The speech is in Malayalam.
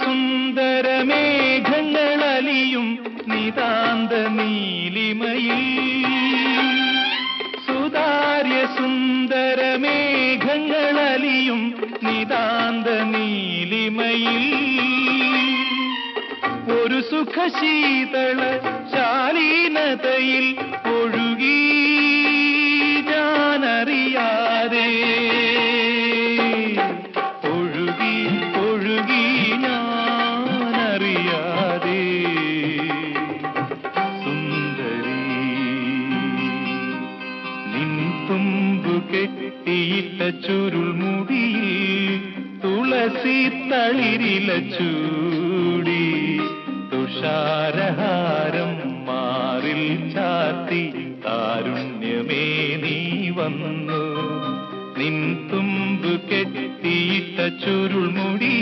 സുന്ദരമേഘങ്ങളലിയും നിതാന്ത നീലിമയിൽ സുന്ദരമേഘങ്ങളലിയും നിതാന്ത നീലിമയിൽ ഒരു സുഖശീതള ശാലീനതയിൽ ഒഴുകി ഞാനറിയാതെ ഒഴുകി ഞാനറിയാതെ സുന്ദരി നിൻ തുമ്പു കെട്ടിയിട്ട ചുരുൾമുടിയിൽ തുളസി തളിരില ചൂടി തുഷാരഹാരം മാറിൽ ചാത്തി താരുണ്യമേ നീ വന്നു നിൻ തുമ്പു കെട്ടിയിട്ട ചുരുൾമുടി